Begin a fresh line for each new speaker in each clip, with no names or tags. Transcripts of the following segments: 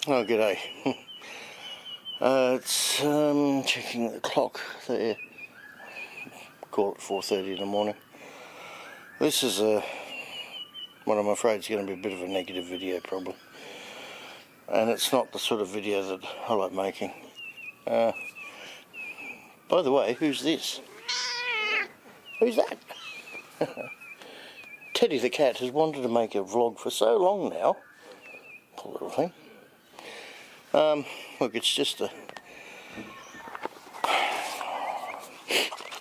Oh, g'day. It's checking the clock there. Call it 4:30 in the morning. This is what I'm afraid is going to be a bit of a negative video probably. And it's not the sort of video that I like making. By the way, who's this? Who's that? Teddy the cat has wanted to make a vlog for so long now. Poor little thing. Look, it's just a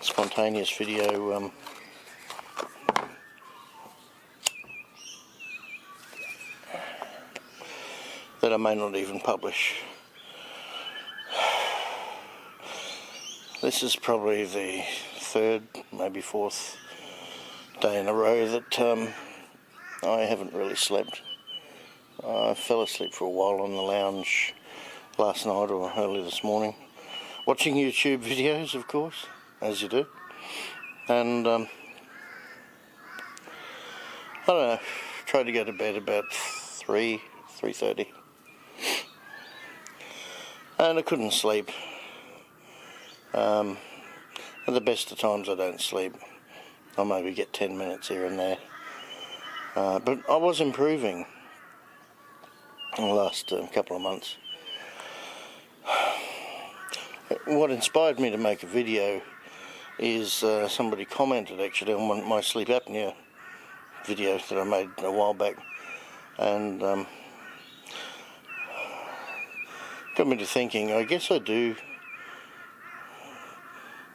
spontaneous video that I may not even publish. This is probably the third, maybe fourth day in a row that I haven't really slept. I fell asleep for a while on the lounge last night or early this morning, watching YouTube videos, of course, as you do. And I don't know, tried to go to bed about 3:30, and I couldn't sleep. At the best of times I don't sleep. I'll maybe get 10 minutes here and there. But I was improving in the last couple of months. What inspired me to make a video is somebody commented actually on my sleep apnea video that I made a while back, and got me to thinking, I guess I do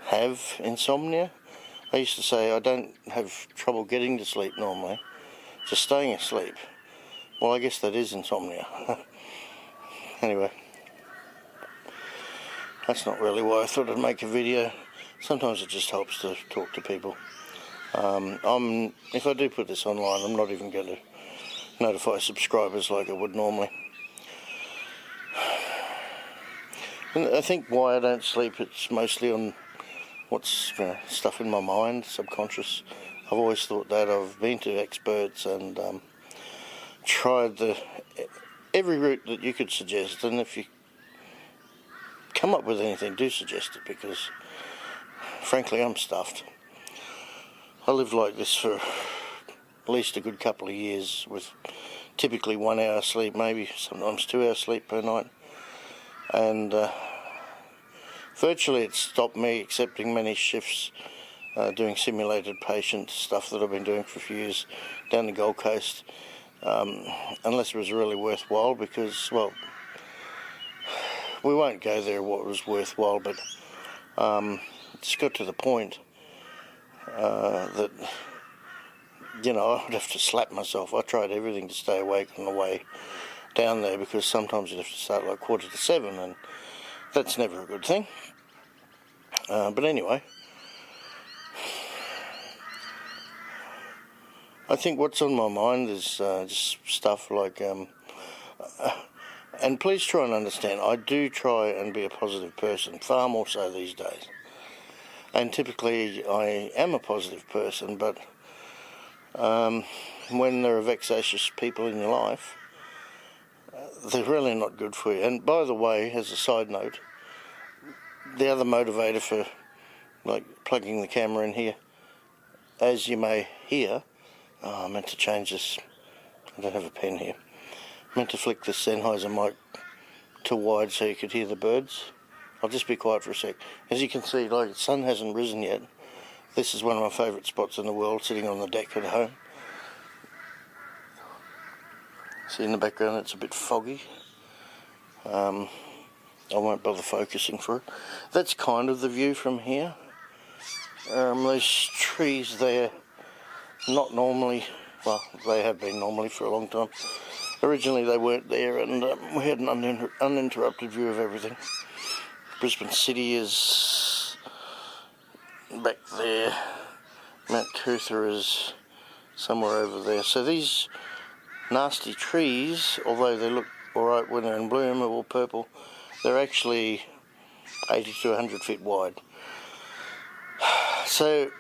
have insomnia. I used to say I don't have trouble getting to sleep normally, just staying asleep. Well, I guess that is insomnia. Anyway, that's not really why I thought I'd make a video. Sometimes it just helps to talk to people. If I do put this online, I'm not even going to notify subscribers like I would normally. And I think why I don't sleep, it's mostly on what's stuff in my mind, subconscious. I've always thought that. I've been to experts and tried every route that you could suggest, and if you come up with anything, do suggest it, because frankly I'm stuffed. I lived like this for at least a good couple of years, with typically 1 hour sleep, maybe sometimes 2 hours sleep per night, and virtually it stopped me accepting many shifts doing simulated patient stuff that I've been doing for a few years down the Gold Coast, unless it was really worthwhile, because, well, we won't go there what was worthwhile, but it's got to the point that, I'd have to slap myself. I tried everything to stay awake on the way down there, because sometimes you'd have to start like 7:15, and that's never a good thing. But anyway, I think what's on my mind is just stuff like, and please try and understand, I do try and be a positive person, far more so these days. And typically I am a positive person, but when there are vexatious people in your life, they're really not good for you. And by the way, as a side note, the other motivator for like plugging the camera in here, as you may hear, I meant to change this, I don't have a pen here, I meant to flick this Sennheiser mic to wide so you could hear the birds. I'll just be quiet for a sec. As you can see, like, the sun hasn't risen yet. This is one of my favourite spots in the world, sitting on the deck at home. See in the background it's a bit foggy. I won't bother focusing for it. That's kind of the view from here. Those trees there, not normally, well, they have been normally for a long time. Originally they weren't there, and we had an uninterrupted view of everything. Brisbane City is back there. Mount Cootha is somewhere over there. So these nasty trees, although they look alright when they're in bloom, are all purple, they're actually 80 to 100 feet wide. So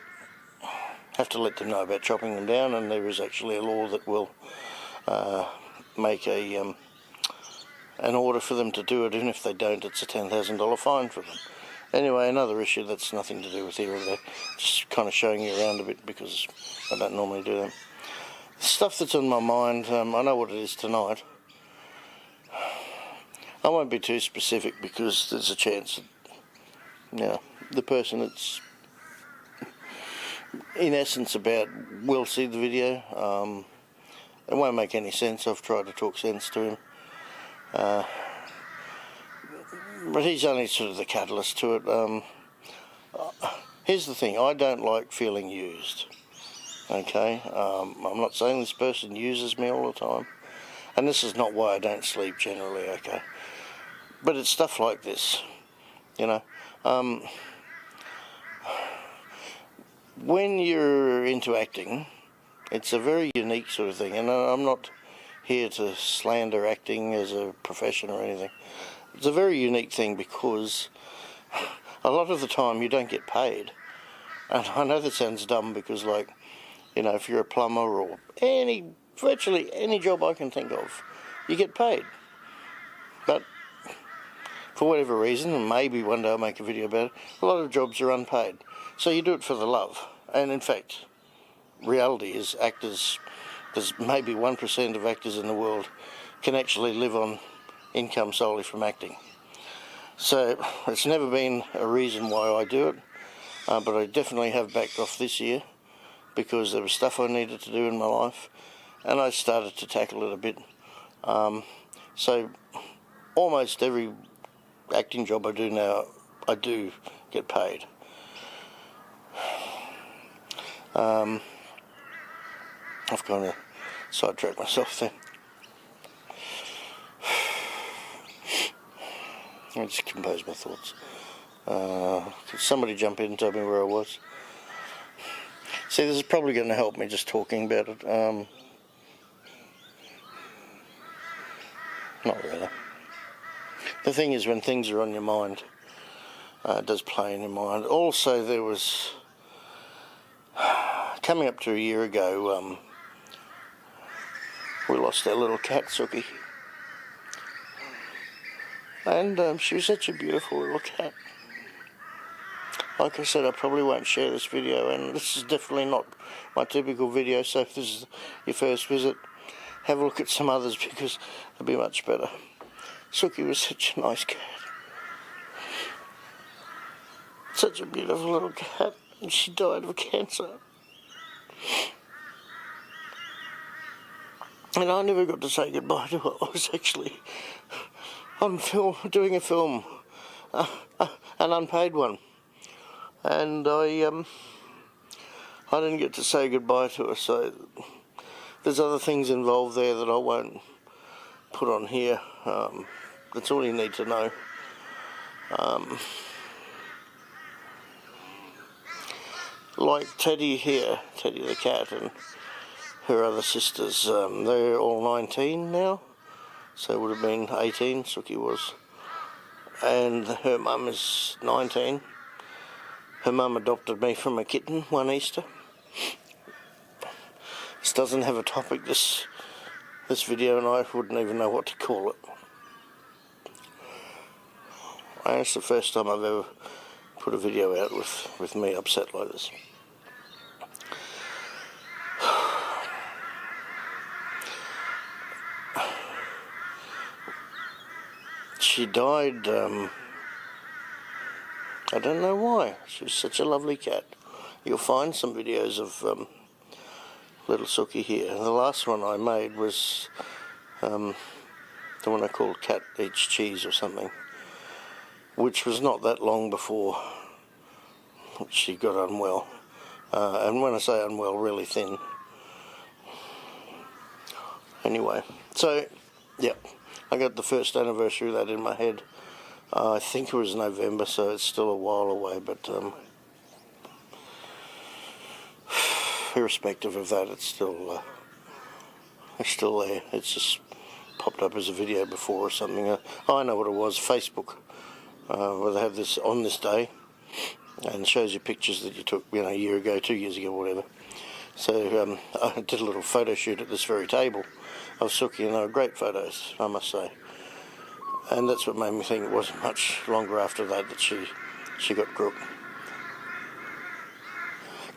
have to let them know about chopping them down, and there is actually a law that will make a in order for them to do it, even if they don't, it's a $10,000 fine for them. Anyway, another issue that's nothing to do with here or there, just kind of showing you around a bit because I don't normally do that. The stuff that's on my mind, I know what it is tonight. I won't be too specific because there's a chance that, the person it's in essence about will see the video. It won't make any sense. I've tried to talk sense to him. But he's only sort of the catalyst to it. Here's the thing, I don't like feeling used. Okay, I'm not saying this person uses me all the time. And this is not why I don't sleep generally, okay. But it's stuff like this, you know. When you're into acting, it's a very unique sort of thing, and I'm not here to slander acting as a profession or anything. It's a very unique thing because a lot of the time you don't get paid. And I know that sounds dumb because, like, you know, if you're a plumber or virtually any job I can think of, you get paid. But for whatever reason, and maybe one day I'll make a video about it, a lot of jobs are unpaid. So you do it for the love. And in fact, reality is actors, there's maybe 1% of actors in the world can actually live on income solely from acting. So it's never been a reason why I do it, but I definitely have backed off this year because there was stuff I needed to do in my life, and I started to tackle it a bit. So almost every acting job I do now, I do get paid. I've kind of sidetracked myself there. I just compose my thoughts. Could somebody jump in and tell me where I was? See, this is probably going to help me just talking about it. Not really. The thing is, when things are on your mind, it does play in your mind. Also, there was, coming up to a year ago, we lost our little cat, Suki. And she was such a beautiful little cat. Like I said, I probably won't share this video, and this is definitely not my typical video, so if this is your first visit, have a look at some others because they'll be much better. Suki was such a nice cat. Such a beautiful little cat, and she died of cancer. And I never got to say goodbye to her. I was actually on film, doing a film, an unpaid one, and I didn't get to say goodbye to her. So there's other things involved there that I won't put on here. That's all you need to know. Like Teddy here, Teddy the cat, and her other sisters, they're all 19 now. So it would have been 18, Suki was. And her mum is 19. Her mum adopted me from a kitten one Easter. This doesn't have a topic, this video, and I wouldn't even know what to call it. And it's the first time I've ever put a video out with me upset like this. She died, I don't know why. She was such a lovely cat. You'll find some videos of little Suki here. The last one I made was the one I called Cat Eats Cheese or something, which was not that long before she got unwell. And when I say unwell, really thin. Anyway, so, yeah. I got the first anniversary of that in my head. I think it was November, so it's still a while away, but irrespective of that, it's still there. It's just popped up as a video before or something. I know what it was, Facebook, where they have this on this day, and shows you pictures that you took, a year ago, 2 years ago, whatever. So I did a little photo shoot at this very table of Suki, and they were great photos, I must say. And that's what made me think it wasn't much longer after that she got crook.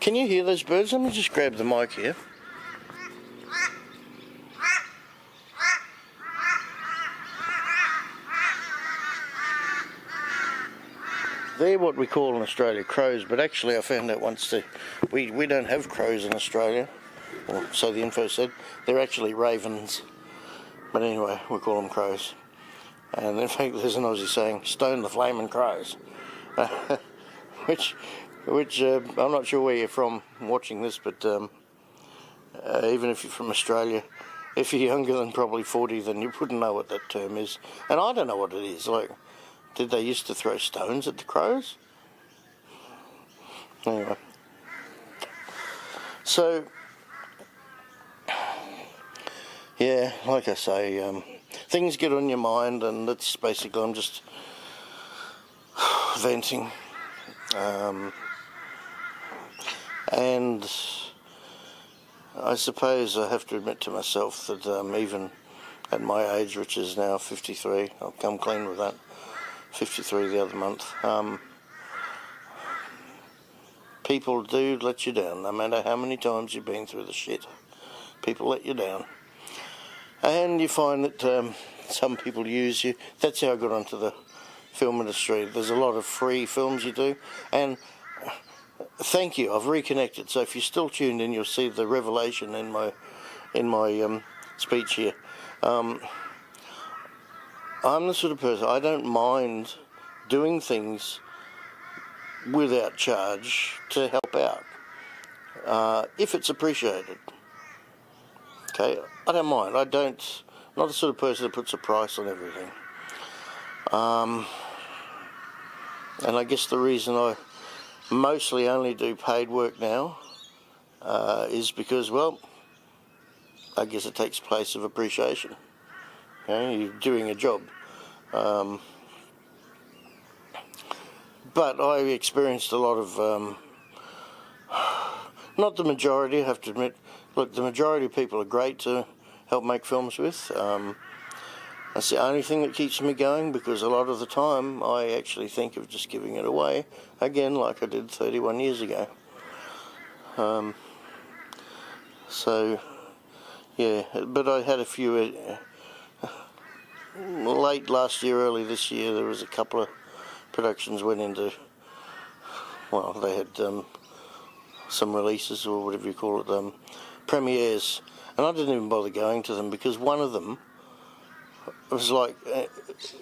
Can you hear those birds? Let me just grab the mic here. They're what we call in Australia crows, but actually I found out once that we don't have crows in Australia, or so the info said. They're actually ravens, but anyway, we call them crows. And in fact, there's an Aussie saying, "Stone the flaming crows," which I'm not sure where you're from watching this, but even if you're from Australia, if you're younger than probably 40, then you wouldn't know what that term is. And I don't know what it is. Like, did they used to throw stones at the crows? Anyway. So, yeah, like I say, things get on your mind, and that's basically, I'm just venting. And I suppose I have to admit to myself that even at my age, which is now 53, I'll come clean with that, 53 the other month, people do let you down, no matter how many times you've been through the shit. People let you down. And you find that some people use you. That's how I got onto the film industry. There's a lot of free films you do, and thank you, I've reconnected. So if you're still tuned in, you'll see the revelation in my speech here. I'm the sort of person, I don't mind doing things without charge to help out, if it's appreciated. Okay, I don't mind. I'm not the sort of person that puts a price on everything. And I guess the reason I mostly only do paid work now is because, well, I guess it takes place of appreciation. Okay, you're doing a job. But I experienced a lot of, not the majority, I have to admit. Look, the majority of people are great to help make films with. That's the only thing that keeps me going, because a lot of the time I actually think of just giving it away, again, like I did 31 years ago. So, yeah, but I had a few, late last year, early this year, there was a couple of productions went into, well, they had some releases, or whatever you call it, premieres, and I didn't even bother going to them, because one of them was like,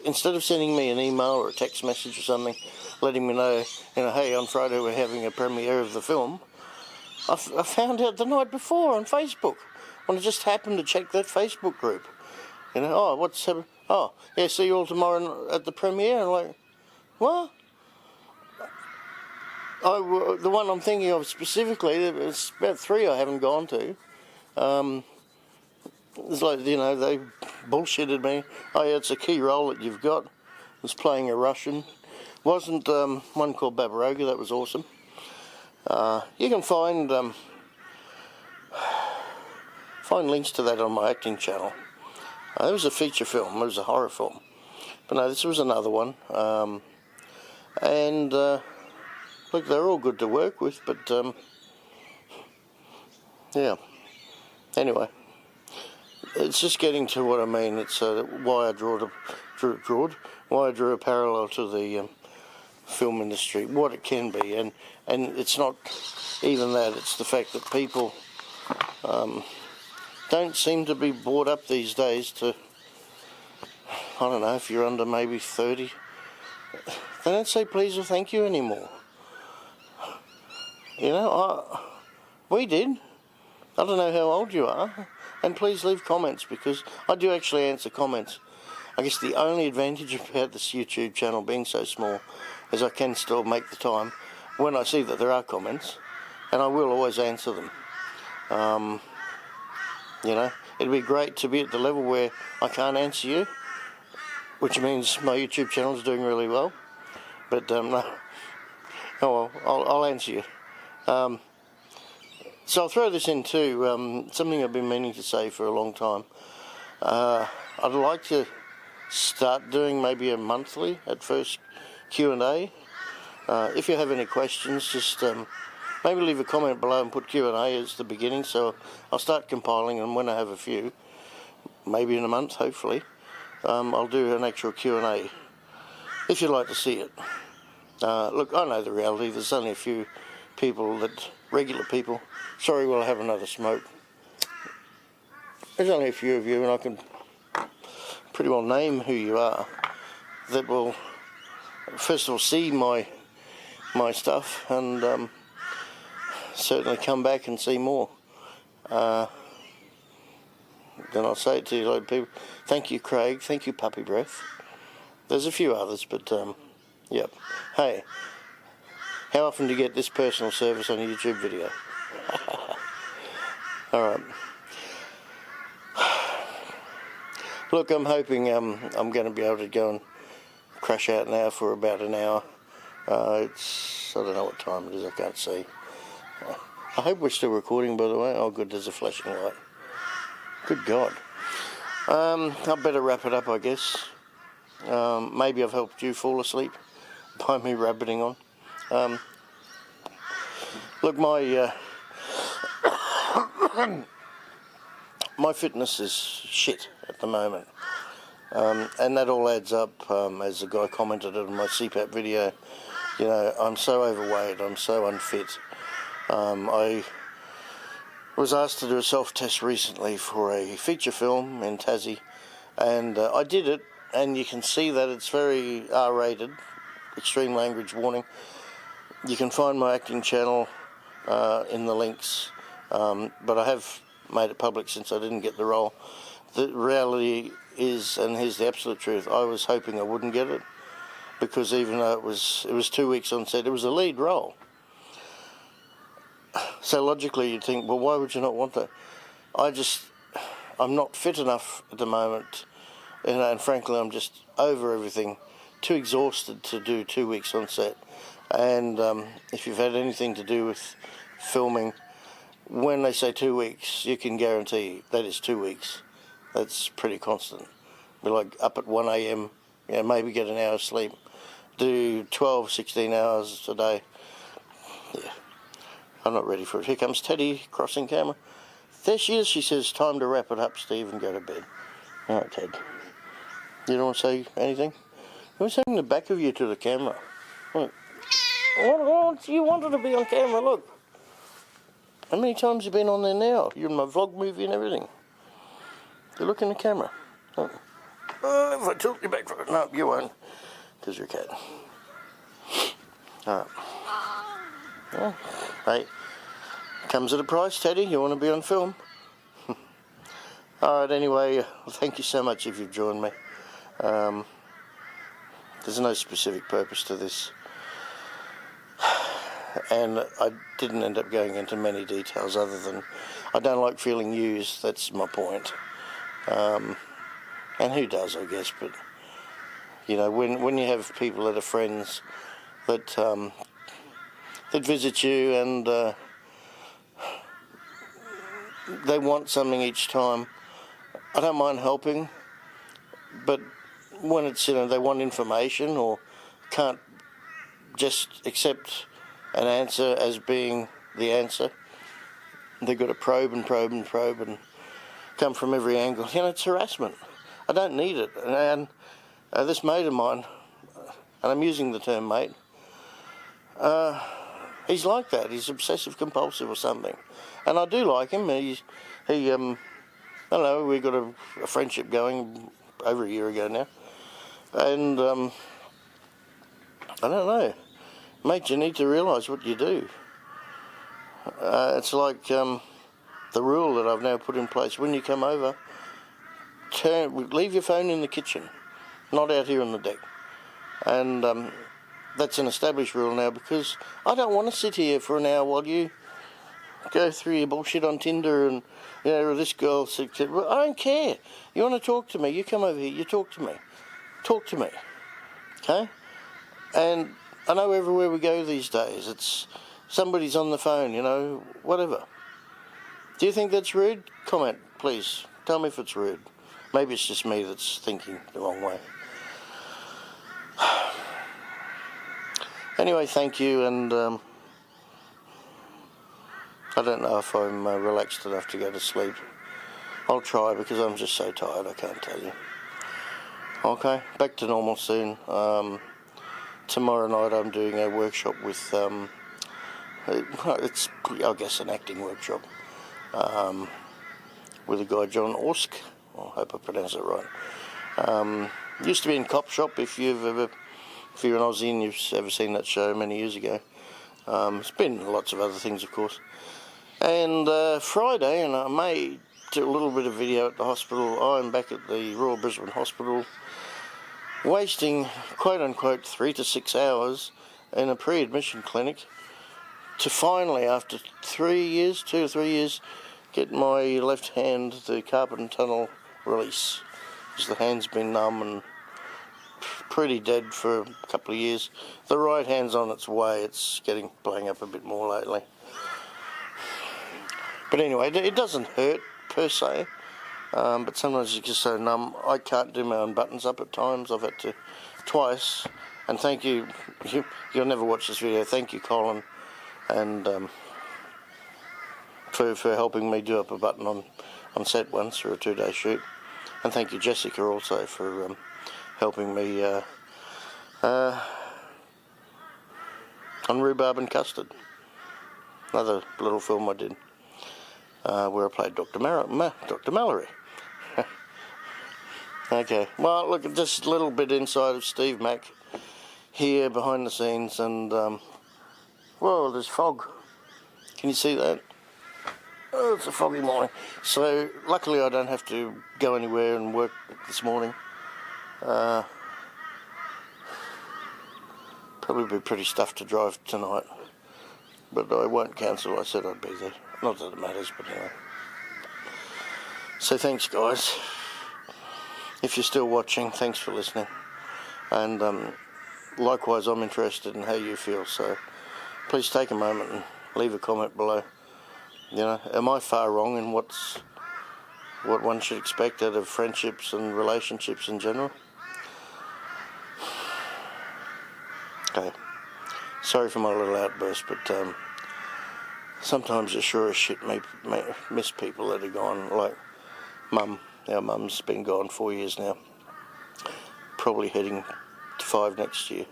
instead of sending me an email or a text message or something letting me know, hey, on Friday we're having a premiere of the film, I found out the night before on Facebook, when I just happened to check that Facebook group. Oh, what's happening? Oh, yeah, see you all tomorrow at the premiere. And I'm like, what? The one I'm thinking of specifically, there's about 3 I haven't gone to. It's like, they bullshitted me. Oh yeah, it's a key role that you've got. Was playing a Russian. Wasn't one called Babaroga, that was awesome. You can find links to that on my acting channel. It was a feature film, it was a horror film. But no, this was another one. And look, they're all good to work with, but yeah. Anyway, it's just getting to what I mean. It's why I drew a parallel to the film industry, what it can be, and it's not even that. It's the fact that people don't seem to be brought up these days to, I don't know, if you're under maybe 30, they don't say please or thank you anymore. We did. I don't know how old you are, and please leave comments, because I do actually answer comments. I guess the only advantage about this YouTube channel being so small is I can still make the time when I see that there are comments, and I will always answer them. It'd be great to be at the level where I can't answer you, which means my YouTube channel is doing really well. But no, oh well, I'll answer you. So I'll throw this in too, something I've been meaning to say for a long time. I'd like to start doing maybe a monthly at first Q&A. If you have any questions, just maybe leave a comment below and put Q&A as the beginning, so I'll start compiling them when I have a few, maybe in a month, hopefully. I'll do an actual Q&A if you'd like to see it. Look, I know the reality. There's only a few people, regular people. Sorry, will I have another smoke? There's only a few of you, and I can pretty well name who you are, that will first of all see my stuff and certainly come back and see more. Then I'll say it to you, like, people. Thank you, Craig. Thank you, Puppy Breath. There's a few others, but yep. Hey, how often do you get this personal service on a YouTube video? All right. Look, I'm hoping I'm going to be able to go and crash out now for about an hour. I don't know what time it is, I can't see. I hope we're still recording, by the way. Oh, good, there's a flashing light. Good God. I better wrap it up, I guess. Maybe I've helped you fall asleep by me rabbiting on. Look, my fitness is shit at the moment, and that all adds up. As the guy commented on my CPAP video, you know, I'm so overweight, I'm so unfit. I was asked to do a self-test recently for a feature film in Tassie, and I did it, and you can see that it's very R-rated, extreme language warning. You can find my acting channel in the links, but I have made it public since I didn't get the role. The reality is, and here's the absolute truth, I was hoping I wouldn't get it, because even though it was 2 weeks on set, it was a lead role. So logically you'd think, well, why would you not want that? I'm not fit enough at the moment, and frankly I'm just over everything, too exhausted to do 2 weeks on set. And if you've had anything to do with filming, when they say 2 weeks, you can guarantee that is 2 weeks. That's pretty constant. Be like up at 1 a.m, you know, maybe get an hour's sleep, do 12, 16 hours a day. Yeah, I'm not ready for it. Here comes Teddy crossing camera. There she is. She says, time to wrap it up, Steve, and go to bed. All right, Ted. You don't want to say anything? Who's having the back of you to the camera? Look. What? You wanted to be on camera, look. How many times have you been on there now? You're in my vlog movie and everything. You look in the camera. Oh, if I tilt you back for it. No, you won't, because you're a cat. All right. Oh, hey, comes at a price, Teddy. You want to be on film? All right, anyway, thank you so much if you've joined me. There's no specific purpose to this. And I didn't end up going into many details other than I don't like feeling used, that's my point. And who does, I guess, but, you know, when you have people that are friends that that visit you and they want something each time, I don't mind helping, but when it's, you know, they want information or can't just accept an answer as being the answer, they've got to probe and probe and probe and come from every angle. You know, it's harassment. I don't need it. And this mate of mine, and I'm using the term mate, he's like that. He's obsessive compulsive or something. And I do like him. I don't know, we got a friendship going over a year ago now. And I don't know. Mate, you need to realise what you do. It's like the rule that I've now put in place. When you come over, leave your phone in the kitchen, not out here on the deck. And that's an established rule now, because I don't want to sit here for an hour while you go through your bullshit on Tinder and, you know, this girl said, well, I don't care. You want to talk to me, you come over here, you talk to me. Talk to me. Okay? And I know everywhere we go these days, it's somebody's on the phone, you know, whatever. Do you think that's rude? Comment, please. Tell me if it's rude. Maybe it's just me that's thinking the wrong way. Anyway, thank you, and I don't know if I'm relaxed enough to go to sleep. I'll try, because I'm just so tired, I can't tell you. Okay, back to normal soon. Tomorrow night I'm doing a workshop with, it's, I guess, an acting workshop, with a guy, John Aussies. I hope I pronounced it right. Used to be in Cop Shop, if you're an Aussie and you've ever seen that show many years ago. It's been lots of other things, of course. And Friday, and I may do a little bit of video at the hospital, I'm back at the Royal Brisbane Hospital, wasting, quote-unquote, 3 to 6 hours in a pre-admission clinic to finally, after 2 or 3 years, get my left hand, the carpal tunnel release, because the hand's been numb and pretty dead for a couple of years. The right hand's on its way, it's playing up a bit more lately. But anyway, it doesn't hurt per se, but sometimes it's just so numb. I can't do my own buttons up at times. I've had to twice, and thank you, you'll never watch this video, thank you, Colin, and for helping me do up a button on set once for a 2-day shoot. And thank you, Jessica, also for helping me on Rhubarb and Custard, another little film I did, where I played Dr. Mallory. Okay, well, look, just a little bit inside of Steve Mac here behind the scenes, and well, there's fog. Can you see that? Oh, it's a foggy morning. So luckily I don't have to go anywhere and work this morning. Probably be pretty stuffed to drive tonight, but I won't cancel. I said I'd be there. Not that it matters, but anyway. So thanks, guys. If you're still watching, thanks for listening. And likewise, I'm interested in how you feel, so please take a moment and leave a comment below. You know, am I far wrong in what one should expect out of friendships and relationships in general? Okay, sorry for my little outburst, but sometimes you sure as shit miss people that are gone, like Mum. Our Mum's been gone 4 years now, probably heading to 5 next year,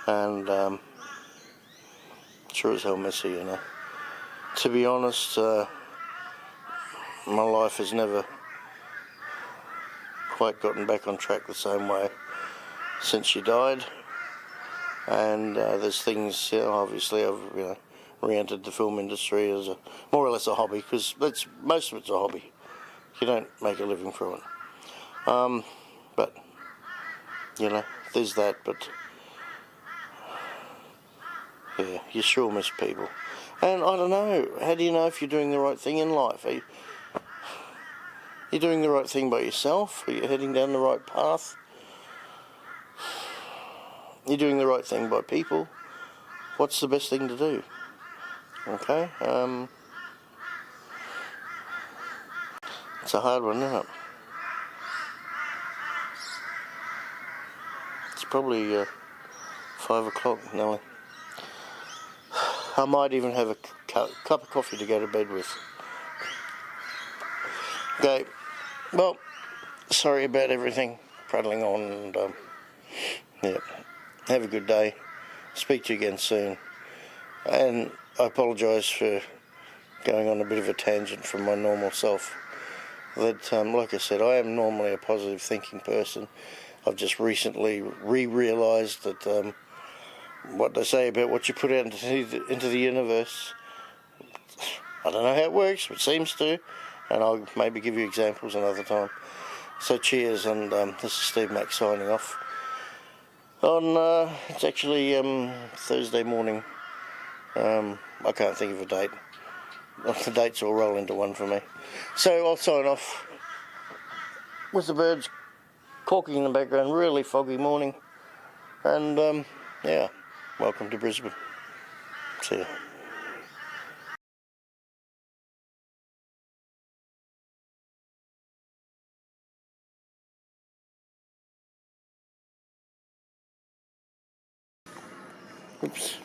and sure as hell miss her, you know. To be honest, my life has never quite gotten back on track the same way since she died, and there's things, you know, obviously I've re-entered the film industry as more or less a hobby, because most of it's a hobby. You don't make a living from it. But you know, there's that. But yeah, you sure miss people. And I don't know, how do you know if you're doing the right thing in life? Are you doing the right thing by yourself? Are you heading down the right path? You're doing the right thing by people? What's the best thing to do? Okay, it's a hard one, isn't it? It's probably 5 o'clock now. I might even have a cup of coffee to go to bed with. Okay, well, sorry about everything, prattling on, and yeah, have a good day. Speak to you again soon. And I apologise for going on a bit of a tangent from my normal self. That, like I said, I am normally a positive thinking person. I've just recently realised that what they say about what you put out into the universe, I don't know how it works, but it seems to, and I'll maybe give you examples another time. So cheers, and this is Steve Mac signing off on, it's actually Thursday morning. I can't think of a date. The dates all roll into one for me. So I'll sign off with the birds quacking in the background. Really foggy morning. And yeah, welcome to Brisbane. See ya. Oops.